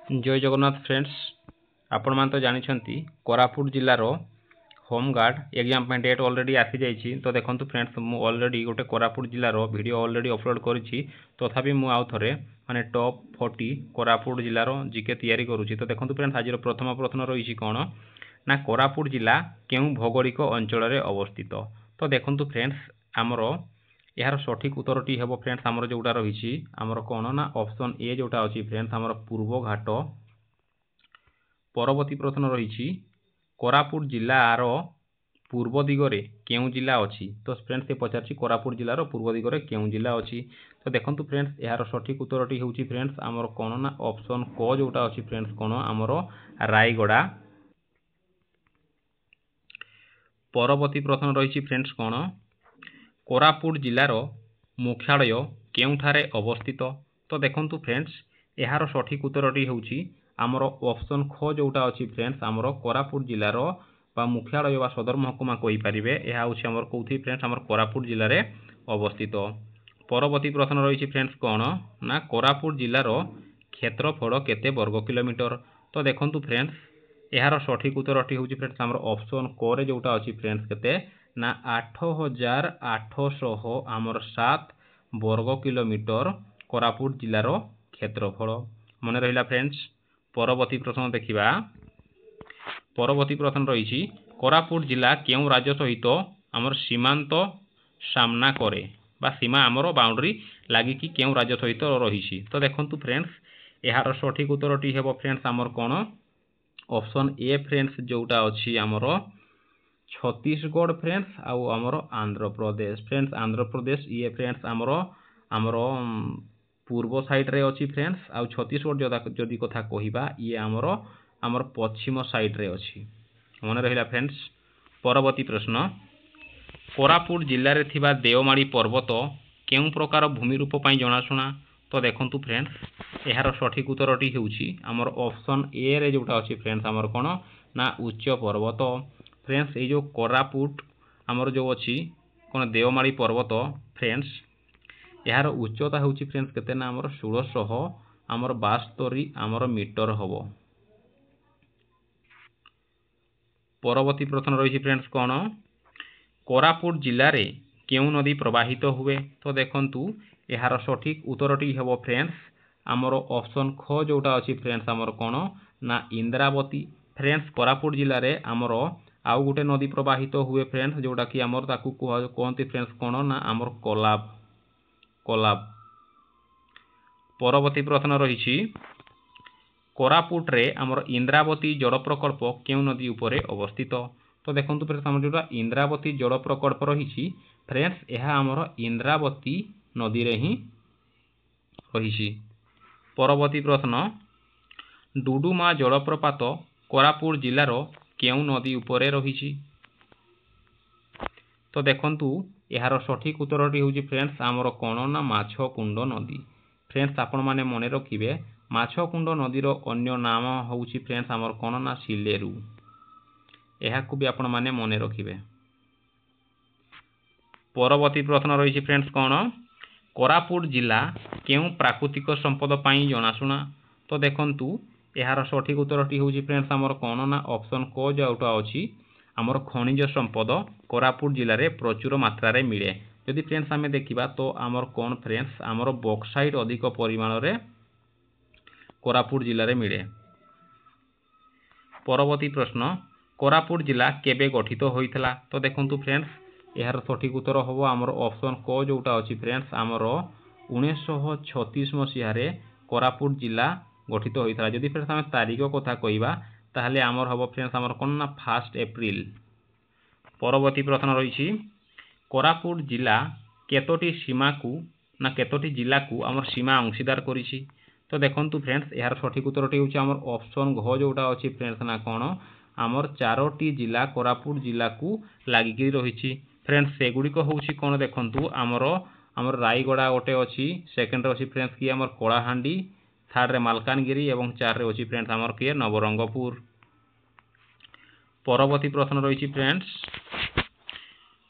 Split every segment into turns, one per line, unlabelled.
जय जगन्नाथ फ्रेंड्स आपण मान तो जानी कोरापुट जिलार होमगार्ड एग्जाम डेट ऑलरेडी आसी जाइए। तो देखो फ्रेंड्स मु ऑलरेडी गोटे कोरापुट जिलार वीडियो ऑलरेडी अपलोड करी तथापि मु आउ थे माने टॉप 40 कोरापुट जिलार जीके तैयारी करुँची। तो देखो फ्रेंड्स आज प्रथम प्रश्न रही कौन ना कोरापुट जिला केउं भौगोलिक अंचल अवस्थित। तो देखो फ्रेंड्स आमर यार सठिक उत्तरटी हे फ्रेंड्स आमर जोटा रही आमर कौन ना ऑप्शन ए जोटा अच्छी फ्रेंड्स आमर पूर्व घाट। परवर्ती प्रश्न रही कोरापुट जिलार पूर्व दिगरे केउं जिला अच्छी। तो फ्रेंड्स ये पचार कोरापुट जिलार पूर्व दिगरे केउं जिला अच्छी। तो देखो फ्रेंड्स यार सठिक उत्तरटी हूँ फ्रेंड्स आमर कौन ना ऑप्शन क जोटा अच्छी फ्रेंड्स कौन आमर रायगड़ा। परवर्ती प्रश्न रही फ्रेंड्स कौन कोरापुट जिलार मुख्यालय केउठारे अवस्थित। तो देखो फ्रेंड्स यार सठिक उत्तरटी हूँ आमर ऑप्शन ख जोटा अच्छी फ्रेंड्स आमर कोरापुट जिलार बा मुख्यालय बा सदर महकुमा कही पारे यह हूँ आमर कौथि फ्रेंड्स आमर कोरापुट जिले में अवस्थित। परवर्ती प्रश्न रही फ्रेंड्स कौन ना कोरापुट जिलार क्षेत्रफल केते वर्ग किलोमीटर। तो देखो फ्रेंड्स यार सठिक उत्तरटी हूँ फ्रेंड्स आमर ऑप्शन क जोटा अच्छी फ्रेंड्स केते ना 8800 आमर 7 वर्ग किलोमीटर कोरापुट जिलार क्षेत्रफल मन रहा फ्रेंड्स। परवर्ती प्रश्न देखा परवर्ती प्रश्न रही कोरापुट जिला केउं राज्य सहित आमर सीमांत सामना करे बा सीमा आमर बाउंड्री लगिकी केउं राज्य सहित रही। तो देखो फ्रेंड्स यार सठिक उत्तरटी हे फ्रेंड्स आमर कौन ऑप्शन ए फ्रेंड्स जोटा अच्छी आमर छत्तीसगढ़ फ्रेंड्स आउ आमर आंध्र प्रदेश फ्रेंड्स आंध्र प्रदेश ये फ्रेंड्स आमर आमर पूर्व साइड रे अच्छी फ्रेंड्स आउ छत्तीसगढ़ जदि कथा कहवा ये आमर आमर पश्चिम साइड रे अच्छी मन रहा फ्रेंड्स। परवर्ती प्रश्न कोरापुट जिले में थिबा देवमाली पर्वत केउं प्रकार भूमि रूप पाई जनाशुना। तो देखो फ्रेंड्स यार सठिक उत्तरटी हूँ आमर ऑप्शन ए रे जोटा अच्छी फ्रेंड्स आमर कौन ना उच्च पर्वत फ्रेंड्स ये जो कोरापुट आमर जो अच्छी कौन देवमाली पर्वत फ्रेंड्स यार उच्चता हूँ फ्रेंड्स केते ना आमर 1600 आमर 72 आमर मीटर हम। परवर्ती प्रश्न रही फ्रेंड्स कौन कोरापुट जिले में केउं नदी प्रवाहित हुए। तो देखु यार सठिक उत्तरटी हे फ्रेंड्स आमर ऑप्शन ख जोटा अच्छी फ्रेंड्स आमर कौन ना इंद्रावती फ्रेंड्स कोरापुट जिले में आमर आउ गोटे नदी प्रवाहित हुए फ्रेंड्स जोटा कि आमर ताकू कहते फ्रेंड्स कौन ना आमर कोलाब कोलाब। परवर्ती प्रश्न रही कोरापुट रे आमर इंद्रावती जल प्रकल्प केउं नदी उपरे अवस्थित। तो देखो फ्रेंड्स आमर जो इंद्रावती जल प्रकल्प रही फ्रेंड्स यह आमर इंद्रावती नदी रे ही रही। परवर्ती प्रश्न डुडुमा जलप्रपात कोरापुट जिलार केउं नदी उपरे रही। तो देखु यार सठिक उत्तरटी हूँ फ्रेंड्स आमर कौन ना माछकुंड नदी फ्रेंड्स आपण माने मने रखिबे माछकुंड नदीर अन्य नाम हूँ फ्रेंड्स आमर कौन ना सिलेरु यह भी आपण माने मने रखिबे। परवर्ती प्रश्न रही फ्रेंड्स कौन कोरापुट जिला केउं प्राकृतिक संपद पाई जनाशुना। तो देखु यार सठिक उत्तरटी हूँ फ्रेंड्स आमर कौन ना ऑप्शन क जोटा अच्छी आमर खनिज संपद कोरापुट जिले में प्रचुर मात्रा रे मिले। यदि फ्रेंड्स आम देखा तो आमर कौन फ्रेंड्स आमर बॉक्साइट अधिक परिमाण रे कोरापुट जिले में मिले। परवर्ती प्रश्न कोरापुट जिला केबे गठित होइथला। तो देखु फ्रेंड्स यार सठिक उत्तर हम आमर ऑप्शन क जोटा अच्छी फ्रेंड्स आमर 1936 मसीह कोरापुट जिला गठित होइथला। यदि फ्रेंड्स आम तारीख कथा कहवा ताहले आमर हम फ्रेंड्स आमर कौन ना 1 एप्रिल। परवर्ती प्रश्न रही कोरापुट जिला केतोटी सीमा को ना केतोटी जिला को आमर सीमा अंशीदार करिछि। तो देखु फ्रेंड्स यार सठिक उत्तरटी हूँ आमर ऑप्शन घ जोटा अच्छी फ्रेंड्स ना कौन आमर 4टी जिला कोरापुट जिला को लगिकी रही फ्रेंड्स सेगुड़िक हूँ कौन देखु आमर आमर रायगड़ा गोटे अच्छी सेकेंड अच्छी फ्रेंड्स किए आमर कलाहांडी थर्ड रे मालकानगिरी और 4 रे अच्छी फ्रेंड्स आमर किए नवरंगपुर। परवर्ती प्रश्न रही फ्रेंड्स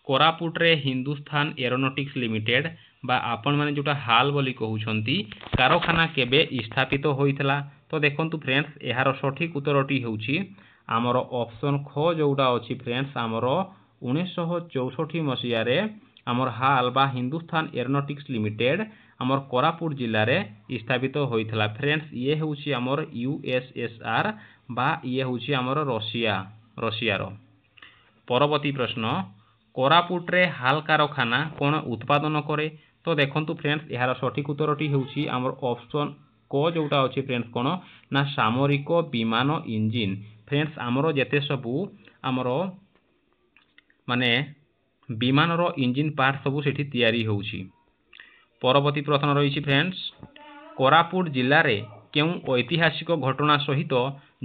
कोरापुट रे हिंदुस्तान एरोनॉटिक्स लिमिटेड बा आपण माने जोटा हाल बोली कहउछंती कारखाना केबे स्थापित होइतला। तो देखंतु फ्रेंड्स एहार सठिक उत्तरटी हेउची आमर ऑप्शन ख जोटा अछि फ्रेंड्स आमर 1964 मसिया रे आमर हाल बा हिंदुस्तान एरोनॉटिक्स लिमिटेड आमर कोरापुट जिल्ला रे स्थापित होइतला। फ्रेंड्स ये हेउची आमर यूएसएसआर बा ये हेउची आमर रशिया रो। परवर्ती प्रश्न कोरापुट रे हाल कारखाना कोन उत्पादन करे। तो देखंतु फ्रेंड्स यार सठिक उत्तरटी हेउची आमर ऑप्शन क जोटा अछि फ्रेंड्स कोन ना सामरिक विमान इंजिन। फ्रेंड्स आमर जेते सबु आमर माने विमान रो इंजिन पार्ट सबु सेठी तयारी होउची। परवर्ती प्रश्न रहिछि फ्रेंड्स कोरापुट जिल्ला रे केउ ऐतिहासिक घटना सहित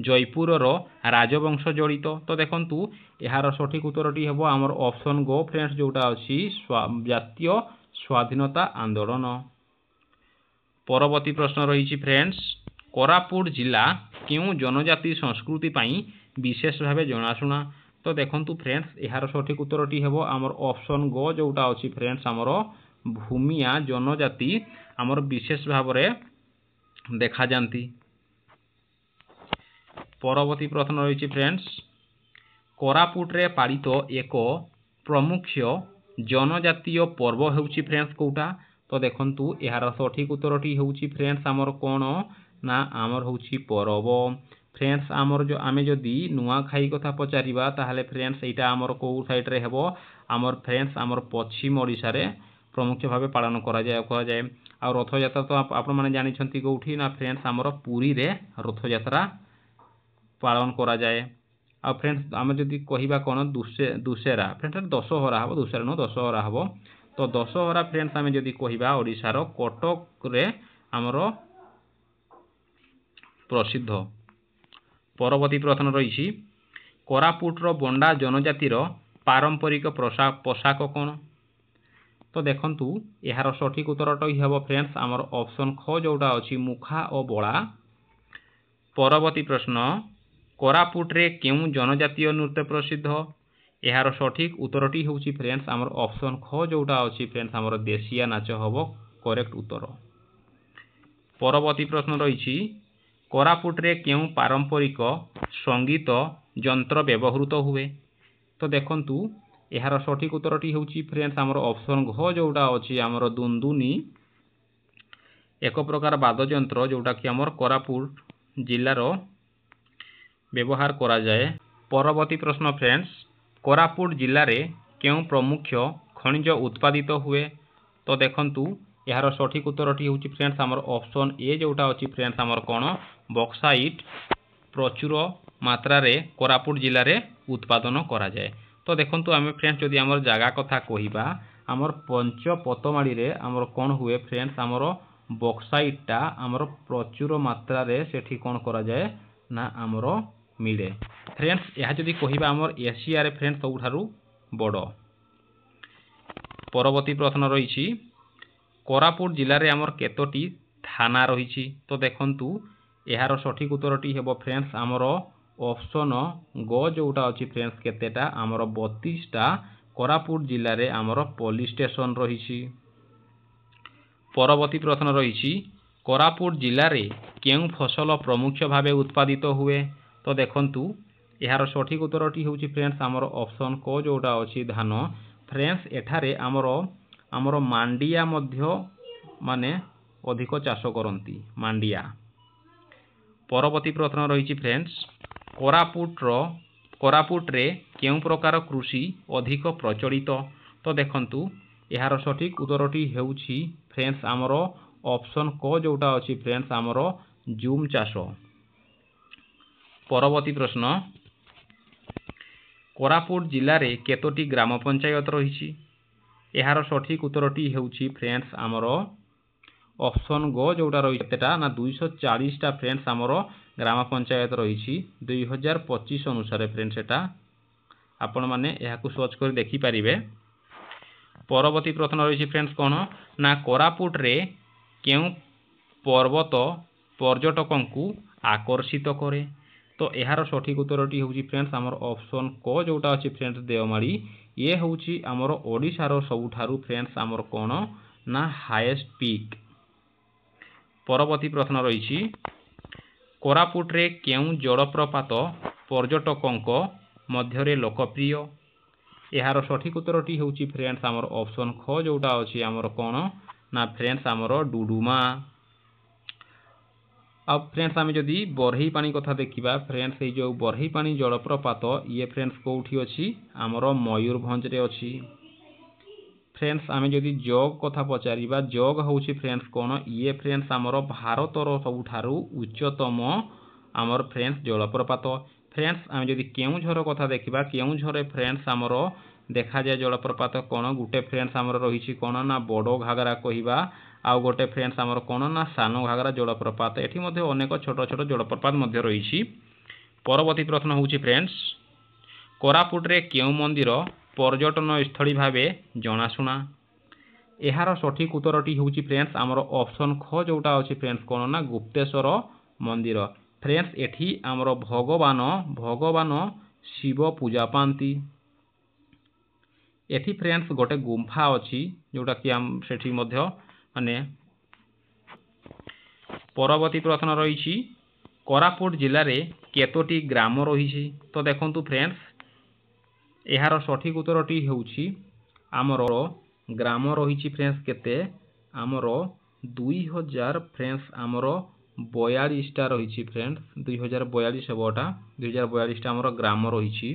जयपुर रो राजवंश जड़ित। तो देखंतु यार सठिक उत्तरटी हेबो आमर ऑप्शन गो फ्रेंड्स जोटा अछि जातीय स्वाधीनता आंदोलन। परवर्ती प्रश्न रहिछि फ्रेंड्स कोरापुट जिला केउ जनजाति संस्कृति पई विशेष भावे जनाशुना। तो देखंतु फ्रेंड्स यार सठिक उत्तरटी हेबो आमर ऑप्शन गो जोटा अछि फ्रेंड्स आमर भूमिया जनजाति आमर विशेष भाव रे देखा जानती। परवर्ती प्रश्न रहिछि फ्रेंड्स कोरापुट रे पालित एक प्रमुख जनजातीय पर्व हेउछि फ्रेंड्स कोटा। तो देखंतु यार सठिक उत्तरटी हेउछि फ्रेंड्स आमर कोन ना आमर होउछि पर्व। फ्रेंड्स आमर जो आमे जदी नुआ खाई कथा पचारिबा ताहाले फ्रेंड्स एटा आमर को साइड रे हेबो आमर फ्रेंड्स आमर पश्चिम ओडिसा रे प्रमुख भावे पालन करा जाय। आ रथ यात्रा तो आपण माने जानि छंती कोठी ना फ्रेंड्स आमर पुरी रे रथ यात्रा पालन करा जाय। आ फ्रेंड्स आमे जदी कहिबा कोन दुसेरा फ्रेंड्स दशहरा हबो दुसेरा न दशहरा हबो। तो दशहरा फ्रेंड्स आमे जदी कहिबा ओडिसा रो कटक रे आमर प्रसिद्ध। परवर्ती प्रश्न रहिछि कोरापुट रो बंडा जनजाति रो पारंपरिक पोशाक कोन। तो देखंतु यार सठिक उत्तरटी हेबो फ्रेंड्स आमर ऑप्शन ख जोटा अछि मुखा और बळा। परवर्ती प्रश्न कोरापुट रे केउ जनजातीय नृत्य प्रसिद्ध। यार सठिक उत्तरटी हेउछि फ्रेंड्स आमर ऑप्शन ख जोटा अछि फ्रेंड्स आमर देशिया नाच हबो करेक्ट उत्तर। परवर्ती प्रश्न रहिछि कोरापुट रे केउ पारंपरिक संगीत यंत्र व्यवहृत हुए। तो देखंतु यार सठिक उत्तरटी हेउछि फ्रेंड्स आमर ऑप्शन घ जोटा अछि आमर दुंदुनी एक प्रकार वाद्य यंत्र जोटा कि आमर कोरापुट जिल्ला रो व्यवहार करा जाए। परवर्ती प्रश्न फ्रेंड्स कोरापुट जिल्ला रे केउ प्रमुख खनिज उत्पादित हुए। तो देखंतु यार सठिक उत्तरटी हेउछि फ्रेंड्स आमर ऑप्शन ए जोटा अछि फ्रेंड्स आमर कोन बॉक्साइट प्रचुर मात्रा रे कोरापुट जिल्ला रे उत्पादन करा जाए। तो देखंतु आमे फ्रेंड्स जदि आमर जागा कथा कहिबा आमर पंच पतमाड़ी रे आमर कोन हुए फ्रेंड्स आमर बॉक्साइटटा आमर प्रचुर मात्रा रे सेठी कोन करा जाए ना आमर मिले। फ्रेंड्स यह जदि कहिबा आमर एशिया रे फ्रेंड्स सबुठारु बड़। परवर्ती प्रश्न रहिछि कोरापुट जिल्ला रे आमर केतोटी थाना रहिछि। तो देखंतु यार सठिक उत्तरटी हेबो फ्रेंड्स आमर ऑप्शन ग जोटा अछि फ्रेंड्स केतेटा आमर 32टा कोरापुट जिल्ला रे आमर पुलिस स्टेशन रहिछि। परवर्ती प्रश्न रहिछि कोरापुट जिल्ला रे केउ फसल प्रमुख भावे उत्पादित हुए। तो देखंतु यार सठिक उत्तरटी हेउछि फ्रेंड्स आमर ऑप्शन क जोटा अछि धान। फ्रेंड्स एठारे आमर मांडिया मध्य माने अधिक चाष करंती मांडिया। परवर्ती प्रश्न रहिछि फ्रेंड्स कोरापुट रे केउ प्रकार कृषि अधिक प्रचलित। तो देखंतु यार सठिक उत्तरटी हेउछि फ्रेंड्स आमर ऑप्शन क जोटा अछि फ्रेंड्स आमर जूम चाष। परवर्ती प्रश्न कोरापुट जिल्ला रे केतोटी ग्राम पंचायत रहिछि। यार सठिक उत्तरटी हेउछि फ्रेंड्स आमर ऑप्शन ग जोटा रही केतेटा ना 240टा फ्रेंड्स आमर ग्राम पंचायत रही 2025 अनुसार फ्रेंड्स एटा आपण माने याकु सर्च कर देखि परिबे। परवर्ती प्रश्न रही फ्रेंड्स कोन ना कोरापुट रे केउ पर्वत पर्यटकों को आकर्षित करे। तो यार सठिक उत्तरटी हेउछि फ्रेंड्स आमर ऑप्शन क जोटा अछि फ्रेंड्स देवमाली। ये हेउछि आमर ओडिसा रो सबुठारु फ्रेंड्स आमर कोन ना हाईएस्ट पीक। परवर्ती प्रश्न रही कोरापुट रे केउं जलप्रपात पर्यटकों मध्य लोकप्रिय। यार सठिक उत्तरटी हूँ फ्रेंड्स आमर ऑप्शन ख जोटा अच्छी आमर कौन ना फ्रेंड्स आमर डुडुमा। अब फ्रेंड्स आम जदि बरही पानी कथा देखा फ्रेंड्स ये जो बरही पानी जलप्रपात ये फ्रेंड्स कौटी अच्छी आमर मयूरभंज रे अच्छी। फ्रेंड्स आम जदि जग कथा पचारिबा जग हूँ फ्रेंड्स कौन ये फ्रेंड्स आमर भारतर सबुठारु उच्चतम आमर फ्रेंड्स जलप्रपात। फ्रेंड्स आम जदि केउंझर कथा देखा केउंझर फ्रेंड्स आमर देखा जाए जलप्रपात कौन गोटे फ्रेंड्स आमर रही कौन ना बड़ घागरा कहवा आउ गोटे फ्रेंड्स आमर कौन ना सान घागरा जलप्रपात। एठी मध्य अनेक छोट छोट जलप्रपात मध्य रही। परवर्ती प्रश्न हूँ फ्रेंड्स कोरापुट रे केउं मंदिर पर्यटन स्थली भावे जनाशुना। यार सठिक उत्तरटी हूँ फ्रेंड्स आमर ऑप्शन ख जोटा अच्छी फ्रेंड्स कौन ना गुप्तेश्वर मंदिर। फ्रेंड्स एठी आमर भगवान शिव पूजा पाती। एठी फ्रेंड्स गोटे गुंफा अच्छी जोटा कि आम सेठी मध्य माने। परवर्ती प्रश्न रही कोरापुट जिले में केतोटी ग्राम रही। तो देखंतु फ्रेंड्स यार सठिक उत्तरटी हूँ आमर ग्राम रही फ्रेंड्स केते आमर 2000 फ्रेंड्स आमर 42टा रही फ्रेंड्स 2042 हेबटा 2042 आमर ग्राम रही।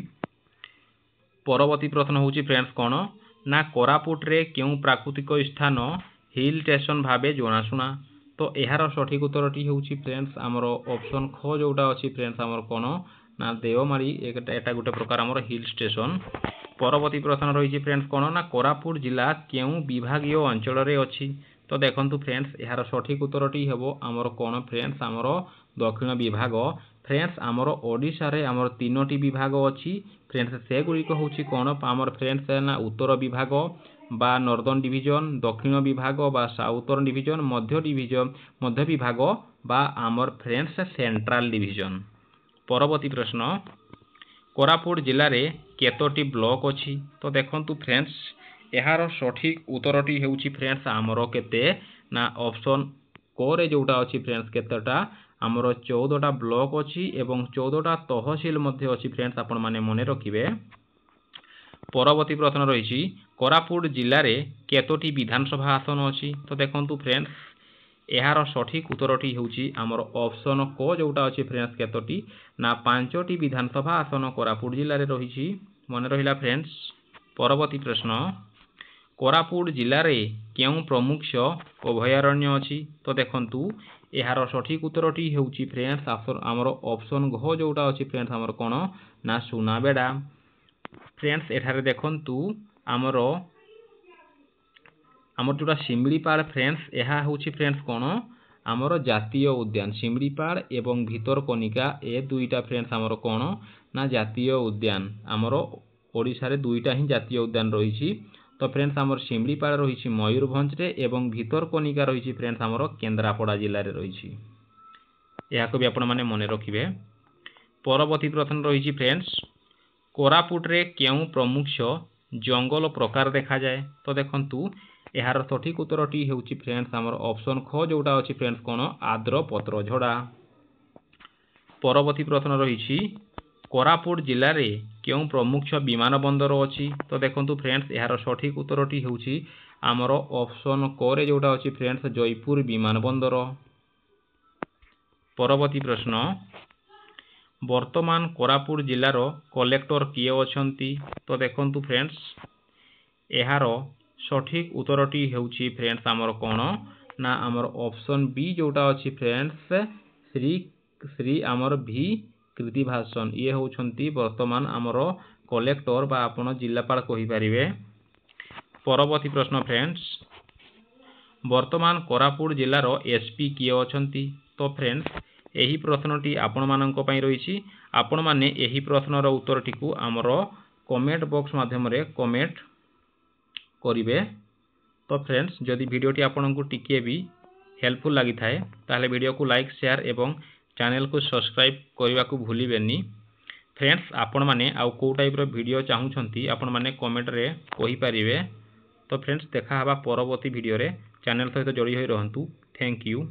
परवर्ती प्रश्न हूँ फ्रेंड्स कौन ना कोरापुट रे केउं प्राकृतिक स्थान हिल स्टेशन भावे जनाशुना। तो यार सठिक उत्तरटी हूँ फ्रेंड्स आमर ऑप्शन ख जोटा अच्छी फ्रेंड्स आमर कौन ना देवमाली एटा गोटे प्रकार आमर हिल स्टेशन। परवर्ती प्रश्न रही फ्रेंड्स कौन ना कोरापुट जिला केउं विभागीय अंचल रे अच्छी। तो देखंतु फ्रेंड्स यार सठिक उत्तरटी हेबो आमर कौन फ्रेंड्स आमर दक्षिण विभाग। फ्रेंड्स आमर ओडिशा रे आमर 3टी विभाग अच्छी फ्रेंड्स से गुड़िक हूँ कौन आमर फ्रेंड्स ना उत्तर विभाग बा नॉर्दर्न डिवीजन दक्षिण विभाग बा साउथर्न डिवीजन मध्य विभाग बा आमर फ्रेंड्स सेंट्रल डिवीजन। परवर्ती प्रश्न कोरापुट जिले में केतोटी ब्लॉक अच्छी। तो देखंतु फ्रेंड्स यार सठिक उत्तरटी हूँ फ्रेंड्स आमर केते ना ऑप्शन को रे जोटा अच्छी फ्रेंड्स केतेटा आमर 14टा ब्लॉक अच्छी एवं 14टा तहसिल मध्य अच्छी फ्रेंड्स आपण माने मने रखिबे। परवर्ती प्रश्न रही कोरापुट जिले में केतोटी विधानसभा आसन अच्छी। तो देखंतु फ्रेंड्स यार सठिक उत्तरटी हूँ आमर ऑप्शन को जोटा अच्छी फ्रेंड्स केतोटी ना 5टी विधानसभा आसन कोरापुट जिले में रही मन रहिला फ्रेंड्स। परवर्ती प्रश्न कोरापुट जिले में केउं प्रमुख अभयारण्य अच्छी। तो देखंतु यार सठिक उत्तरटी हूँ फ्रेंड्स आमर ऑप्शन घ जोटा अच्छी फ्रेंड्स आमर कौन ना सुनाबेड़ा। फ्रेंड्स एठारे देखंतु आमर जोटा शिमिलीपाल फ्रेंड्स यह हूँ फ्रेंड्स कौन आमर जातीय उद्यान शिमिलीपाल एवं भितरकनिका ए दुईटा फ्रेंड्स आमर कौन ना जातीय उद्यान आमर ओडिशा रे 2टा ही जातीय उद्यान रही। तो फ्रेंड्स आमर शिमिलीपाल रही मयूरभंज रे एवं भितरकनिका रही फ्रेंड्स आमर केन्द्रापड़ा जिले में रही। यह भी आपण माने मने रखिबे। परवर्ती प्रश्न रही फ्रेंड्स कोरापुट रे केउं प्रमुख जंगल प्रकार देखा जाए। तो देखंतु यार सठिक उत्तरटी हूँ फ्रेंड्स आमर ऑप्शन ख जोटा अच्छी फ्रेंड्स कौन आद्र पत्र झड़ा। परवर्ती प्रश्न रही कोरापुट जिले में केउं प्रमुख विमान बंदर अच्छी। तो देखंतु फ्रेंड्स यार सठिक उत्तरटी हूँ आमर ऑप्शन क रे जोटा अच्छी फ्रेंड्स जयपुर विमान बंदर। परवर्ती प्रश्न वर्तमान कोरापुट जिलार कलेक्टर किए अछंती। तो देखंतु फ्रेंड्स यार सठिक उत्तरटी हूँ फ्रेंड्स आमर कौन ना आमर ऑप्शन बी जोटा अच्छी फ्रेंड्स श्री आमर भी कृतिभाषण ये होउछंती वर्तमान आमर कलेक्टर बा आपण जिलापाल कहि परिबे। परवर्ती प्रश्न फ्रेंड्स वर्तमान कोरापुट जिलार एसपी किए अछंती। तो फ्रेंड्स यही प्रश्नटी आपण मानक पई रही आपण माने यही प्रश्नर उत्तरटी को आमर कमेंट बॉक्स माध्यम रे कमेंट करिवे। तो फ्रेंड्स जदि वीडियोटी आपको टिके भी हेल्पफुल लगी थाए ताहले वीडियो को लाइक शेयर एवं चैनल को सब्सक्राइब करने को भूलिबेनी। फ्रेंड्स आपण माने आउ को टाइप रो वीडियो चाहूछंती आपण माने कमेंट रे कहि परिबे। तो फ्रेंड्स देखा हवा परवर्ती वीडियो रे चैनल सहित जोड़ी होई रहंतु। Thank you.